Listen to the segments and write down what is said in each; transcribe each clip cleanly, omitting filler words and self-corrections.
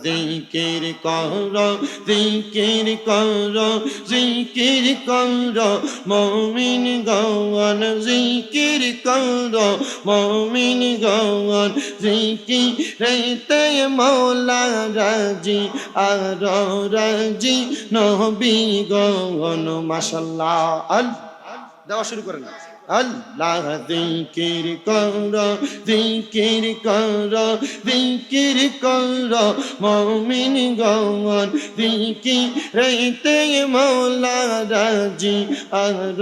জিকির করো জিকির করো জিকির করো মুমিন গণ জিকির করো মুমিন গণ জিকিরেতে মওলা রাজি আর রাজি নবী গণ মাশাআল্লাহ দেওয়া শুরু করেন আল্লাহ জিকির করো জিকির করো জিকির করো মুমিন গণ জিকিরেতে মওলা রাজি আর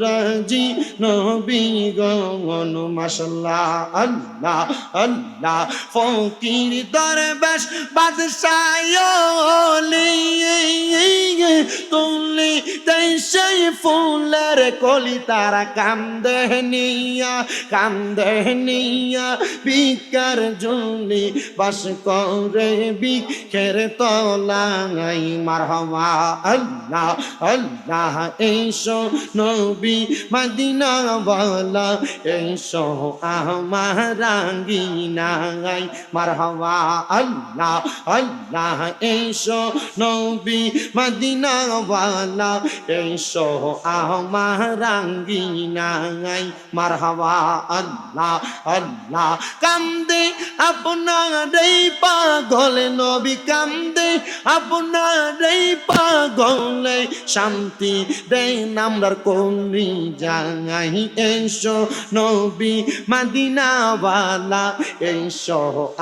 রাজি নবী গণ মাশাআল্লাহ আল্লাহ আল্লাহ ফকির দরবেশ বাদশাহ ওলি তুলি দেশে ফুলের কলি তারা কান্দে নিয়া বিকার জুলি বাস করে বিখের তলাই মারহামা আল্লাহ আল্লাহ এসো নবী মদিনা ওয়ালা এসো আমার রাঙ্গিনাই মারহামা আল্লাহ আল্লাহ এসো নবী মদিনা ওয়ালা এসো আমার রাঙ্গিনাই মারহাবা আল্লাহ আল্লাহ কান্দে আপনার এই পাগল নবী কান্দে আপনার এই পাগল শান্তি দেন আমরার কলি যাই এসো নবী মদিনা ওয়ালা এসো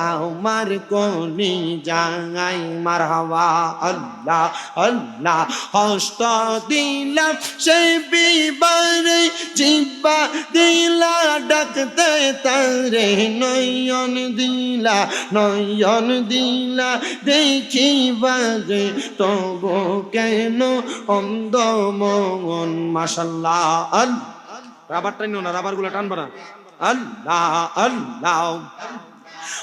আমার কলি যাই মারহাবা আল্লাহ আল্লাহ হস্ত দিলাম সে বিবারে জিব্বা দিলা ডাকতে তারে নয়ন দিলা দেখিবারে তবু কেন অন্ধ মন মাশাআল্লাহ রাবার টাইনো না রাবার গুলা টানবা না আল্লাহ আল্লাহ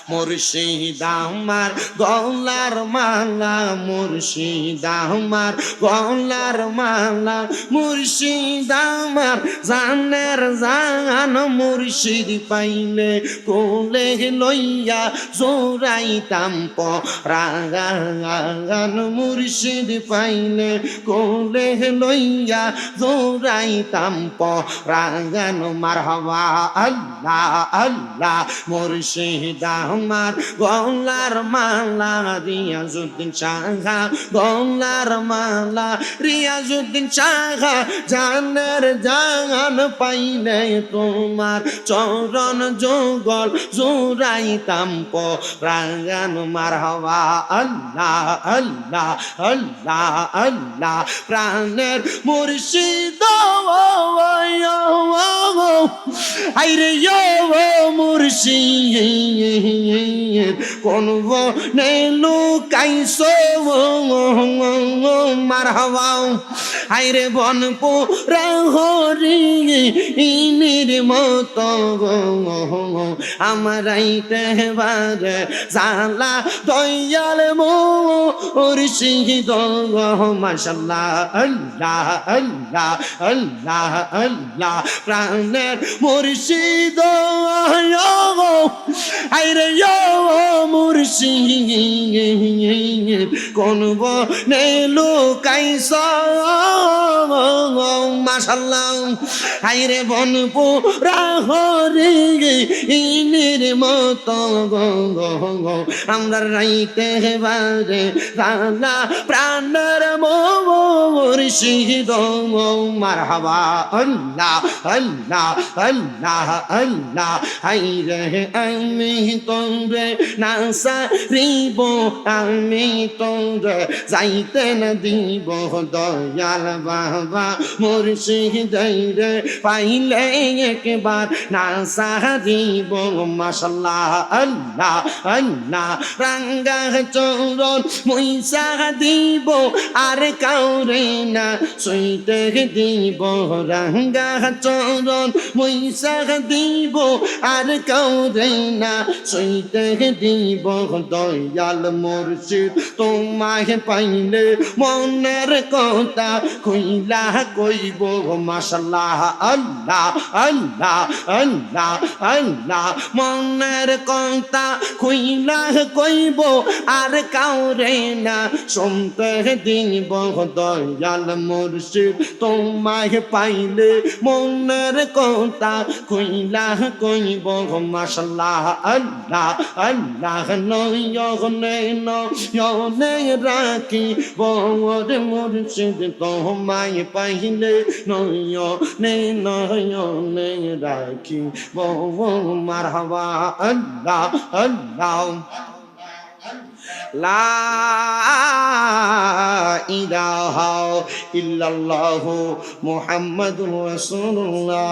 মুর্শিদ আমার গলার মালা মুর্শিদ আমার গলার মালা মুর্শিদ আমার জানের জান মুর্শিদ পাইলে কোলে লইয়া জোরাইতাম পরাগান মুর্শিদ পাইলে কোলে লইয়া জোরাইতাম পরাগান মারহাবা আল্লাহ আল্লাহ মুর্শিদ আমার গলার মালা রিয়াজউদ্দিন শাহ গলার মালা রিয়াজউদ্দিন শাহ জানের জান পাইলে তোমার চরণ যুগল জোরাইতাম পরাগান মারহাবা আল্লাহ আল্লাহ আল্লাহ আল্লাহ প্রাণের মুর্শিদ আইরে মুর্শিদ কোন বনে লুকাইছো মারহাবা আইরে বন পুরা হরি ইনির মতো আমারাইতে বারে জালা দয়াল মুর্শিদ মাশাআল্লাহ আল্লাহ আল্লাহ আল্লাহ আল্লাহ প্রাণের মুর্শিদ আইরে মুর্শিদ কোন বনে লুকাইছো মাশাআল্লাহ আইরে বন পুরা হরি ইনির মতো আমরা রাইতে বারে জালা প্রাণের মুর্শিদ মারহাবা আল্লাহ আল্লাহ আল্লাহ আল্লাহ আইরে আমি তোরে না সারিব আমি তোরে যাইতে না দিব দয়াল বাবা মুর্শিদ রে পাইলে একবার না সারিব মাশাআল্লাহ আল্লাহ আল্লাহ রাঙ্গা চরণ মুইসা দিব আর কাউরে না সইতে দিব রাঙ্গা চরণ মুইসা দিব আর কাউরে না সইতে দিব দয়াল মুর্শিদ তোমায় পাইলে মনের কথা কইলা কইব মাশাআল্লাহ আল্লাহ আল্লাহ আল্লাহ আল্লাহ মনের কথা কইলা কইব আর কাউরে না শুনতে দিব দয়াল মুর্শিদ তোমায় পাইলে মনের কথা কইলা কইব মাশাআল্লাহ আল্লাহ আল্লাহ নয়নে নয়নে রাখি বর মুর্শিদ তোমায় পাইলে নয়নে নয়নে রাখি বর মারহাবা আল্লাহ আল্লাহ লা ইলাহা ইল্লাল্লাহু মুহাম্মাদুর রাসূলুল্লাহ